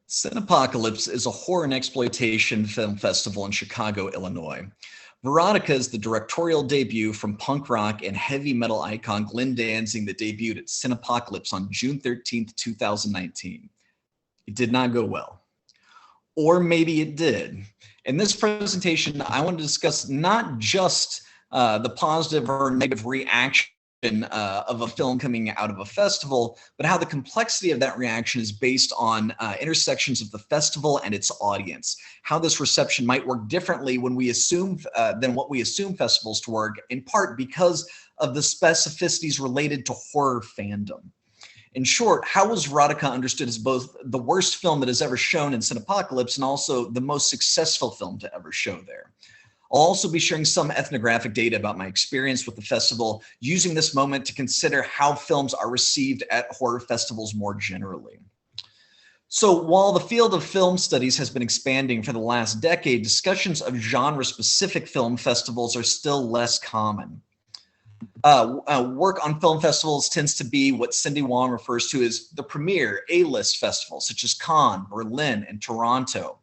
Cinepocalypse is a horror and exploitation film festival in Chicago, Illinois. Verotika is the directorial debut from punk rock and heavy metal icon Glenn Danzig that debuted at Cinepocalypse on June 13th, 2019. It did not go well. Or maybe it did. In this presentation, I want to discuss not just the positive or negative reaction of a film coming out of a festival, but how the complexity of that reaction is based on intersections of the festival and its audience. How this reception might work differently when we assume than what we assume festivals to work, in part because of the specificities related to horror fandom. In short, how was Verotika understood as both the worst film that has ever shown in Cinepocalypse and also the most successful film to ever show there? I'll also be sharing some ethnographic data about my experience with the festival, using this moment to consider how films are received at horror festivals more generally. So while the field of film studies has been expanding for the last decade, discussions of genre-specific film festivals are still less common. Work on film festivals tends to be what Cindy Wong refers to as the premier A-list festivals, such as Cannes, Berlin, and Toronto.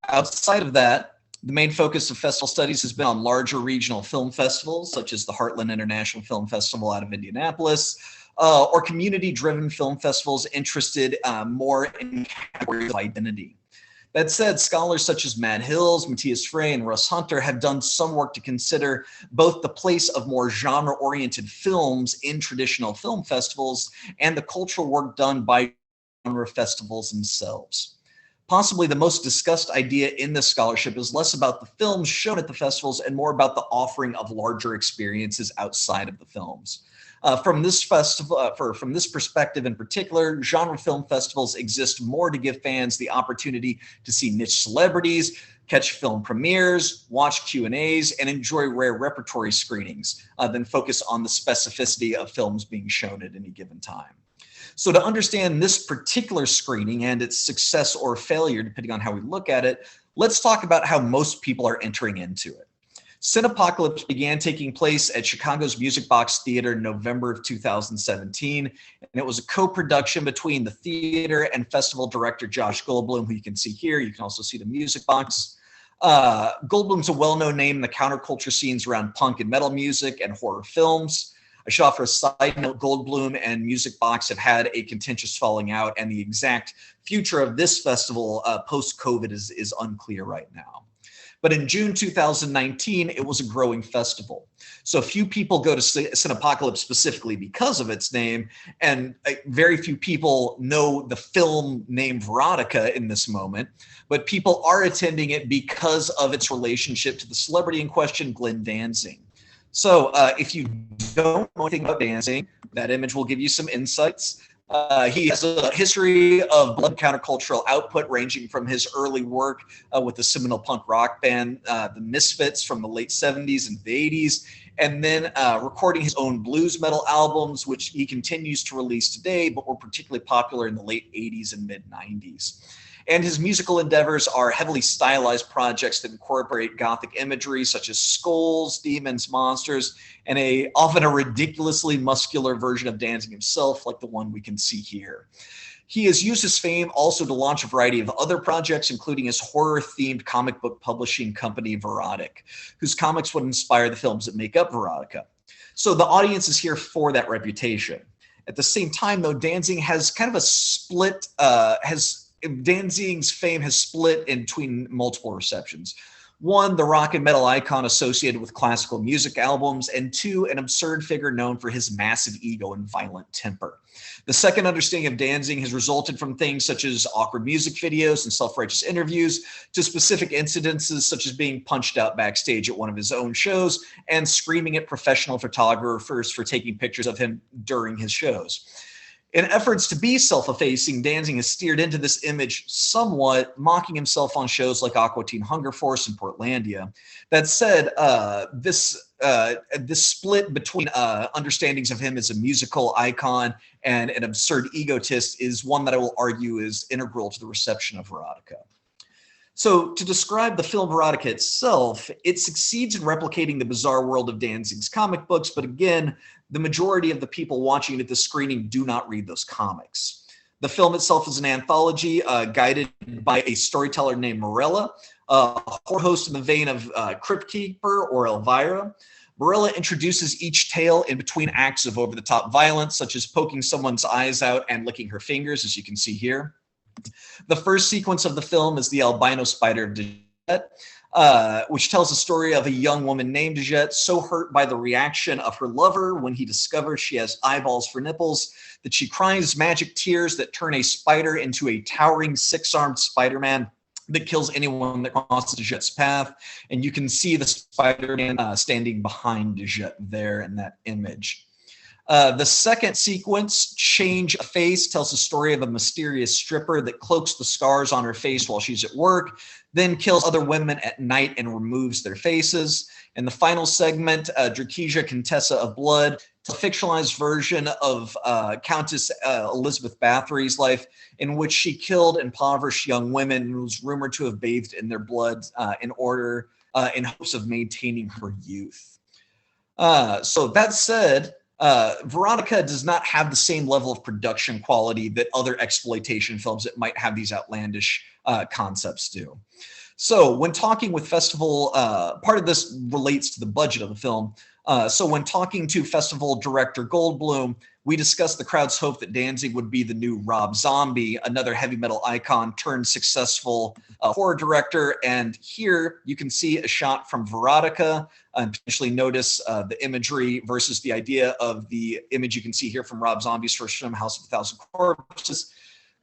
Outside of that, the main focus of festival studies has been on larger regional film festivals, such as the Heartland International Film Festival out of Indianapolis, or community-driven film festivals interested more in categories of identity. That said, scholars such as Matt Hills, Matthias Frey, and Russ Hunter have done some work to consider both the place of more genre-oriented films in traditional film festivals and the cultural work done by genre festivals themselves. Possibly the most discussed idea in this scholarship is less about the films shown at the festivals and more about the offering of larger experiences outside of the films. From this perspective in particular, genre film festivals exist more to give fans the opportunity to see niche celebrities, catch film premieres, watch Q&As, and enjoy rare repertory screenings than focus on the specificity of films being shown at any given time. So to understand this particular screening and its success or failure, depending on how we look at it, let's talk about how most people are entering into it. Cinepocalypse began taking place at Chicago's Music Box Theater in November of 2017, and it was a co-production between the theater and festival director Josh Goldblum, who you can see here. You can also see the Music Box. Goldblum's a well-known name in the counterculture scenes around punk and metal music and horror films. I should offer a side note, Goldblum and Music Box have had a contentious falling out, and the exact future of this festival post-COVID is unclear right now. But in June 2019, it was a growing festival. So few people go to Cinepocalypse specifically because of its name, and very few people know the film named Verotika in this moment, but people are attending it because of its relationship to the celebrity in question, Glenn Danzig. So if you don't know anything about Danzig, that image will give you some insights. He has a history of blood countercultural output ranging from his early work with the seminal punk rock band, the Misfits from the late 70s and the 80s, and then recording his own blues metal albums, which he continues to release today, but were particularly popular in the late 80s and mid 90s. And his musical endeavors are heavily stylized projects that incorporate gothic imagery such as skulls, demons, monsters, and often a ridiculously muscular version of Danzig himself, like the one we can see here. He has used his fame also to launch a variety of other projects, including his horror-themed comic book publishing company, Verotika, whose comics would inspire the films that make up Verotika. So the audience is here for that reputation. At the same time, though, Danzig has kind of a split, Danzig's fame has split in between multiple receptions. One, the rock and metal icon associated with classical music albums, and two, an absurd figure known for his massive ego and violent temper. The second understanding of Danzig has resulted from things such as awkward music videos and self-righteous interviews to specific incidences such as being punched out backstage at one of his own shows and screaming at professional photographers for taking pictures of him during his shows. In efforts to be self-effacing, Danzig has steered into this image somewhat, mocking himself on shows like Aqua Teen Hunger Force and Portlandia. That said, this split between understandings of him as a musical icon and an absurd egotist is one that I will argue is integral to the reception of Verotika. So to describe the film Verotika itself, it succeeds in replicating the bizarre world of Danzig's comic books, but again, the majority of the people watching it at the screening do not read those comics. The film itself is an anthology guided by a storyteller named Morella, a horror host in the vein of Crypt Keeper or Elvira. Morella introduces each tale in between acts of over-the-top violence, such as poking someone's eyes out and licking her fingers, as you can see here. The first sequence of the film is the albino spider of Dejette, which tells the story of a young woman named Dejette, so hurt by the reaction of her lover when he discovers she has eyeballs for nipples that she cries magic tears that turn a spider into a towering six-armed Spider-Man that kills anyone that crosses Dejette's path. And you can see the Spider-Man standing behind Dejette there in that image. The second sequence, Change a Face, tells the story of a mysterious stripper that cloaks the scars on her face while she's at work, then kills other women at night and removes their faces. And the final segment, Drakesia, Contessa of Blood, a fictionalized version of Countess Elizabeth Bathory's life, in which she killed impoverished young women and was rumored to have bathed in their blood in hopes of maintaining her youth. So that said, Verotika does not have the same level of production quality that other exploitation films that might have these outlandish concepts do. So when talking with festival, part of this relates to the budget of the film. So when talking to festival director Goldblum, we discussed the crowd's hope that Danzig would be the new Rob Zombie, another heavy metal icon turned successful horror director. And here you can see a shot from Verotika and potentially notice the imagery versus the idea of the image you can see here from Rob Zombie's first film, House of a Thousand Corpses.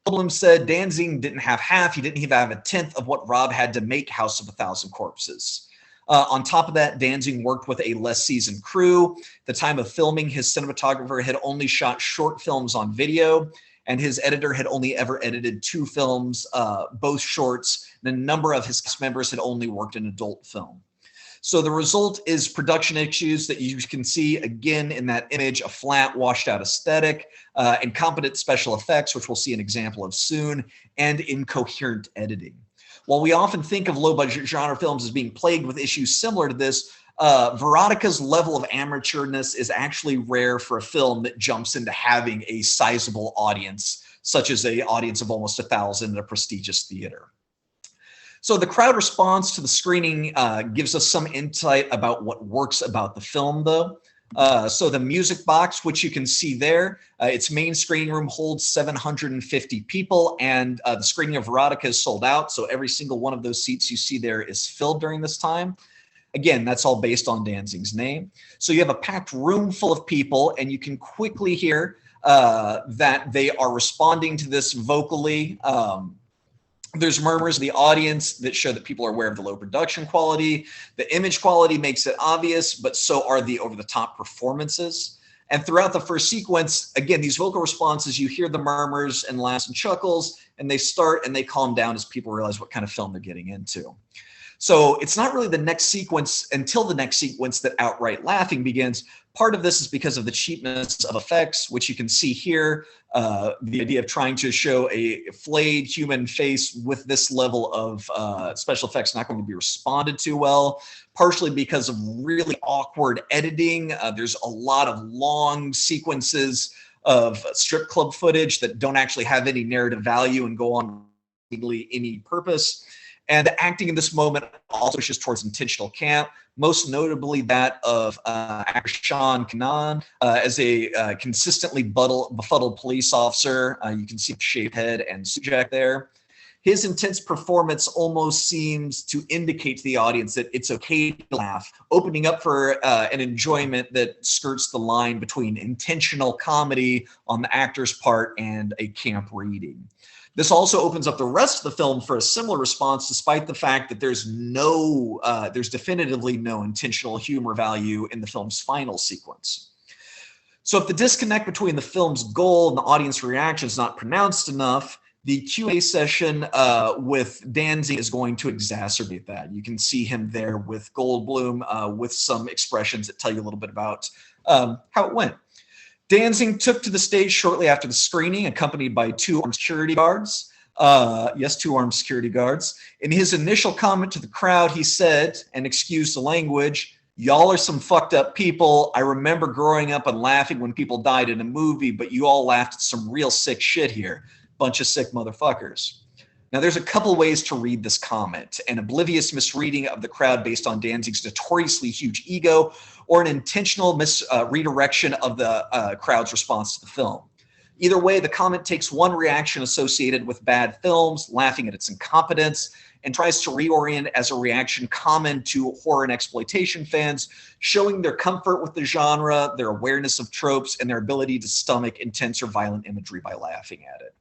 Goldblum said Danzig didn't have half, he didn't even have a tenth of what Rob had to make House of a Thousand Corpses. On top of that, Danzig worked with a less seasoned crew. At the time of filming, his cinematographer had only shot short films on video, and his editor had only ever edited 2 films, both shorts, and a number of his cast members had only worked in adult film. So the result is production issues that you can see again in that image, a flat, washed out aesthetic, incompetent special effects, which we'll see an example of soon, and incoherent editing. While we often think of low-budget genre films as being plagued with issues similar to this, Verotika's level of amateurness is actually rare for a film that jumps into having a sizable audience, such as an audience of almost 1,000 at a prestigious theater. So the crowd response to the screening gives us some insight about what works about the film, though. So the music box, which you can see there, its main screening room holds 750 people, and the screening of Verotika is sold out. So every single one of those seats you see there is filled during this time. Again, that's all based on Danzig's name. So you have a packed room full of people, and you can quickly hear that they are responding to this vocally. There's murmurs in the audience that show that people are aware of the low production quality. The image quality makes it obvious, but so are the over-the-top performances. And throughout the first sequence, again, these vocal responses, you hear the murmurs and laughs and chuckles, and they start and they calm down as people realize what kind of film they're getting into. So it's not really the next sequence until the next sequence that outright laughing begins. Part of this is because of the cheapness of effects, which you can see here. The idea of trying to show a flayed human face with this level of special effects not going to be responded to well, partially because of really awkward editing. There's a lot of long sequences of strip club footage that don't actually have any narrative value and go on really any purpose. And the acting in this moment also pushes towards intentional camp, most notably that of actor Sean Kanan as a consistently befuddled police officer. You can see shaved head and suit jacket there. His intense performance almost seems to indicate to the audience that it's okay to laugh, opening up for an enjoyment that skirts the line between intentional comedy on the actor's part and a camp reading. This also opens up the rest of the film for a similar response, despite the fact that there's definitively no intentional humor value in the film's final sequence. So if the disconnect between the film's goal and the audience reaction is not pronounced enough, the Q&A session with Danzig is going to exacerbate that. You can see him there with Goldblum with some expressions that tell you a little bit about how it went. Danzig took to the stage shortly after the screening, accompanied by 2 armed security guards. Yes, 2 armed security guards. In his initial comment to the crowd, he said, and excuse the language, "Y'all are some fucked up people. I remember growing up and laughing when people died in a movie, but you all laughed at some real sick shit here. Bunch of sick motherfuckers. Now, there's a couple ways to read this comment: an oblivious misreading of the crowd based on Danzig's notoriously huge ego, or an intentional redirection of the crowd's response to the film. Either way, the comment takes one reaction associated with bad films, laughing at its incompetence, and tries to reorient as a reaction common to horror and exploitation fans, showing their comfort with the genre, their awareness of tropes, and their ability to stomach intense or violent imagery by laughing at it.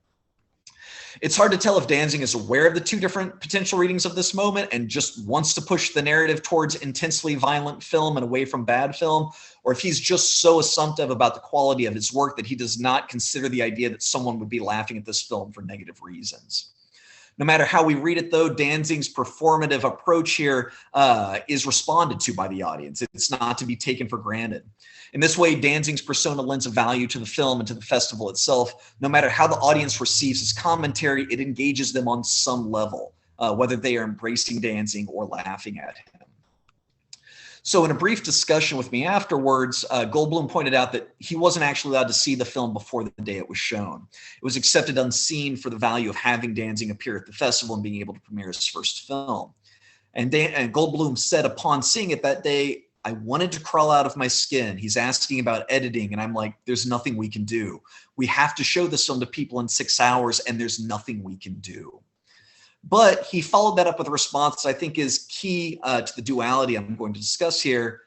It's hard to tell if Danzig is aware of the two different potential readings of this moment and just wants to push the narrative towards intensely violent film and away from bad film, or if he's just so assumptive about the quality of his work that he does not consider the idea that someone would be laughing at this film for negative reasons. No matter how we read it, though, Danzig's performative approach here is responded to by the audience. It's not to be taken for granted. In this way, Danzig's persona lends a value to the film and to the festival itself. No matter how the audience receives his commentary, it engages them on some level, whether they are embracing Danzig or laughing at him. So in a brief discussion with me afterwards, Goldblum pointed out that he wasn't actually allowed to see the film before the day it was shown. It was accepted unseen for the value of having Danzig appear at the festival and being able to premiere his first film. And Goldblum said upon seeing it that day, "I wanted to crawl out of my skin. He's asking about editing, and I'm like, there's nothing we can do. We have to show this film to people in 6 hours, and there's nothing we can do." But he followed that up with a response that I think is key to the duality I'm going to discuss here.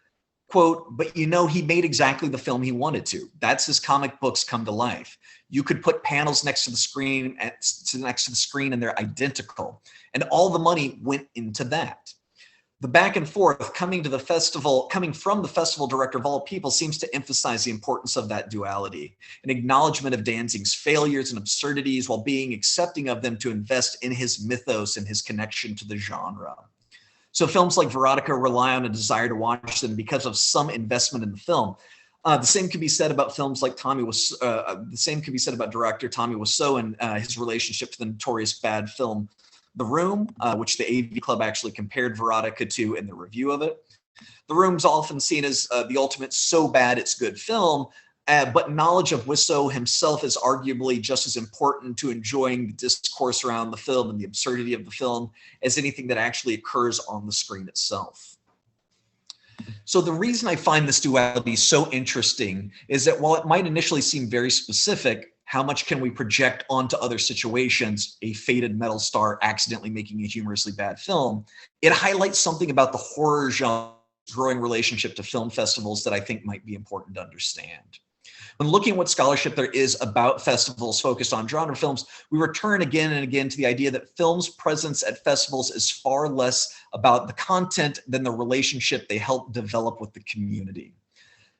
Quote, "But you know, he made exactly the film he wanted to. That's his comic books come to life. You could put panels next to the screen and they're identical. And all the money went into that." The back and forth coming from the festival director of all people seems to emphasize the importance of that duality, an acknowledgement of Danzig's failures and absurdities while being accepting of them to invest in his mythos and his connection to the genre. So films like Verotika rely on a desire to watch them because of some investment in the film. The same can be said about films like the same can be said about director Tommy Wiseau and his relationship to the notorious bad film The Room, which the AV Club actually compared Verotika to in the review of it. The Room's often seen as the ultimate so bad it's good film, but knowledge of Wiseau himself is arguably just as important to enjoying the discourse around the film and the absurdity of the film as anything that actually occurs on the screen itself. So the reason I find this duality so interesting is that while it might initially seem very specific, how much can we project onto other situations, a faded metal star accidentally making a humorously bad film, it highlights something about the horror genre's growing relationship to film festivals that I think might be important to understand. When looking at what scholarship there is about festivals focused on genre films, we return again and again to the idea that film's presence at festivals is far less about the content than the relationship they help develop with the community.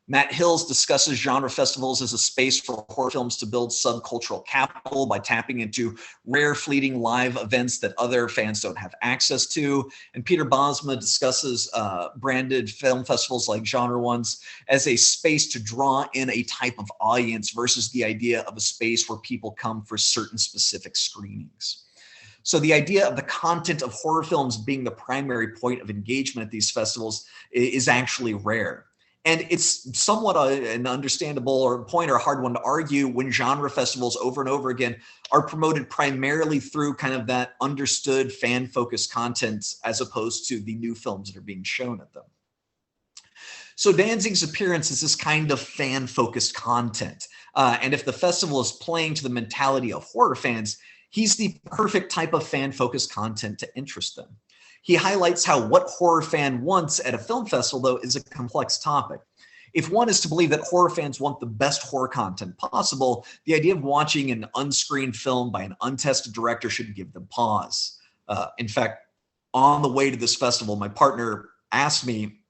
Matt Hills discusses genre festivals as a space for horror films to build subcultural capital by tapping into rare, fleeting live events that other fans don't have access to. And Peter Bosma discusses branded film festivals like Genre Ones as a space to draw in a type of audience versus the idea of a space where people come for certain specific screenings. So the idea of the content of horror films being the primary point of engagement at these festivals is actually rare. And it's somewhat an understandable point or a hard one to argue when genre festivals over and over again are promoted primarily through kind of that understood fan-focused content as opposed to the new films that are being shown at them. So Danzig's appearance is this kind of fan-focused content. And if the festival is playing to the mentality of horror fans, he's the perfect type of fan-focused content to interest them. He highlights how what horror fan wants at a film festival, though, is a complex topic. If one is to believe that horror fans want the best horror content possible, the idea of watching an unscreened film by an untested director should give them pause. In fact, on the way to this festival, my partner asked me,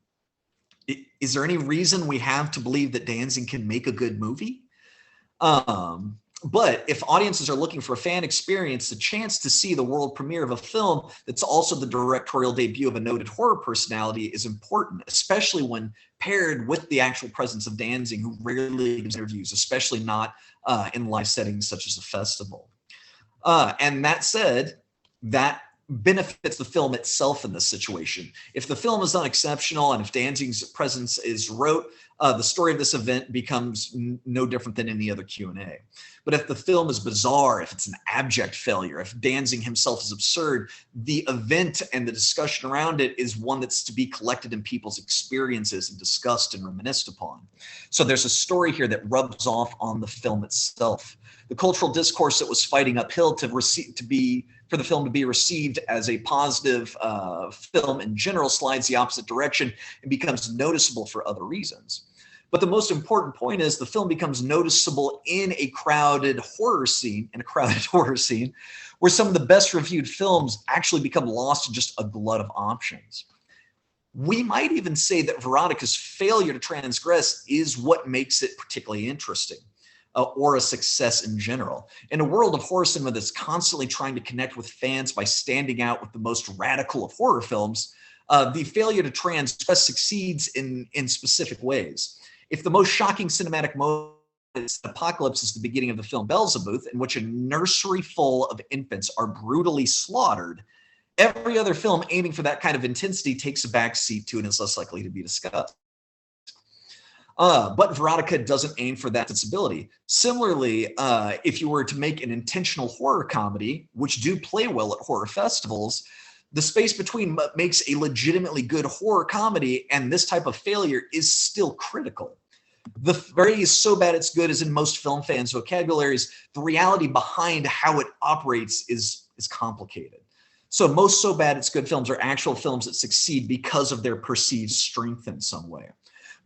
is there any reason we have to believe that Danzig can make a good movie? But if audiences are looking for a fan experience, the chance to see the world premiere of a film that's also the directorial debut of a noted horror personality is important, especially when paired with the actual presence of Danzig, who rarely gives interviews, especially not in live settings such as a festival. And that said, that benefits the film itself in this situation. If the film is unexceptional and if Danzig's presence is rote, the story of this event becomes no different than any other Q&A. But if the film is bizarre, if it's an abject failure, if Danzig himself is absurd, the event and the discussion around it is one that's to be collected in people's experiences and discussed and reminisced upon. So there's a story here that rubs off on the film itself. The cultural discourse that was fighting uphill for the film to be received as a positive film in general slides the opposite direction and becomes noticeable for other reasons. But the most important point is the film becomes noticeable in a crowded horror scene, where some of the best reviewed films actually become lost in just a glut of options. We might even say that Verotika's failure to transgress is what makes it particularly interesting. Or a success in general. In a world of horror cinema that's constantly trying to connect with fans by standing out with the most radical of horror films, the failure to transgress succeeds in specific ways. If the most shocking cinematic moment in Cinepocalypse is the beginning of the film Beelzebub, in which a nursery full of infants are brutally slaughtered, every other film aiming for that kind of intensity takes a back seat to it and is less likely to be discussed. But Verotika doesn't aim for that sensibility. Similarly, if you were to make an intentional horror comedy, which do play well at horror festivals, the space between makes a legitimately good horror comedy, and this type of failure is still critical. The phrase "so bad it's good" is in most film fans' vocabularies. The reality behind how it operates is complicated. So most "so bad it's good" films are actual films that succeed because of their perceived strength in some way.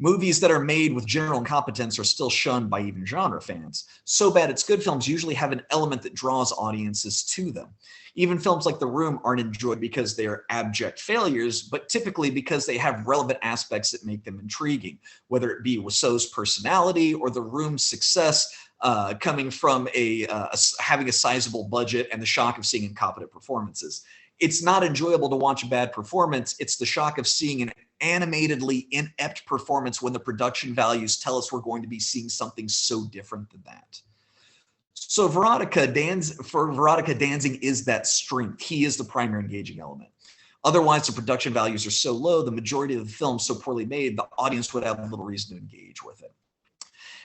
Movies that are made with general incompetence are still shunned by even genre fans. So bad it's good films usually have an element that draws audiences to them. Even films like The Room aren't enjoyed because they are abject failures, but typically because they have relevant aspects that make them intriguing, whether it be Wiseau's personality or The Room's success coming from having a sizable budget and the shock of seeing incompetent performances. It's not enjoyable to watch a bad performance. It's the shock of seeing an animatedly inept performance when the production values tell us we're going to be seeing something so different than that. So for Verotika, Danzig is that strength. He is the primary engaging element. Otherwise, the production values are so low, the majority of the film so poorly made, the audience would have little reason to engage with it.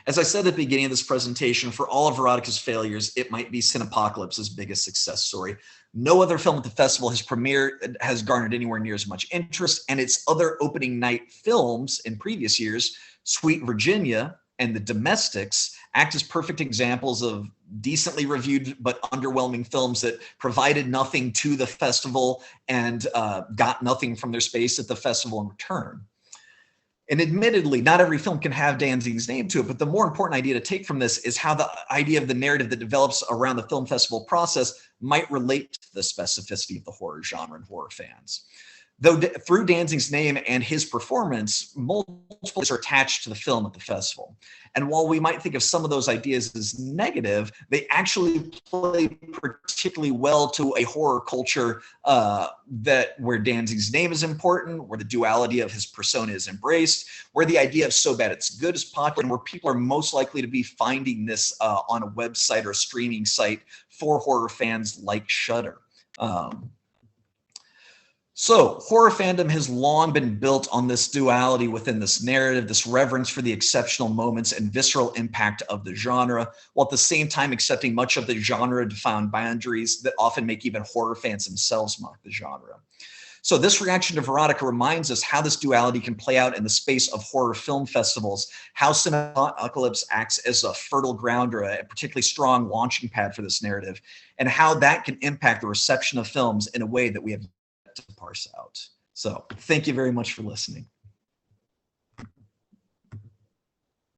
As I said at the beginning of this presentation, for all of Verotika's failures, it might be Cinepocalypse's biggest success story. No other film at the festival has garnered anywhere near as much interest, and its other opening night films in previous years, Sweet Virginia and The Domestics, act as perfect examples of decently reviewed but underwhelming films that provided nothing to the festival and got nothing from their space at the festival in return. And admittedly, not every film can have Danzig's name to it, but the more important idea to take from this is how the idea of the narrative that develops around the film festival process might relate to the specificity of the horror genre and horror fans. Though through Danzig's name and his performance, multiple are attached to the film at the festival. And while we might think of some of those ideas as negative, they actually play particularly well to a horror culture where Danzig's name is important, where the duality of his persona is embraced, where the idea of so bad it's good is popular, and where people are most likely to be finding this on a website or a streaming site for horror fans like Shudder. So horror fandom has long been built on this duality within this narrative, this reverence for the exceptional moments and visceral impact of the genre, while at the same time accepting much of the genre-defined boundaries that often make even horror fans themselves mock the genre. So this reaction to Verotika reminds us how this duality can play out in the space of horror film festivals, how Cinepocalypse acts as a fertile ground or a particularly strong launching pad for this narrative, and how that can impact the reception of films in a way that we have to parse out. So thank you very much for listening.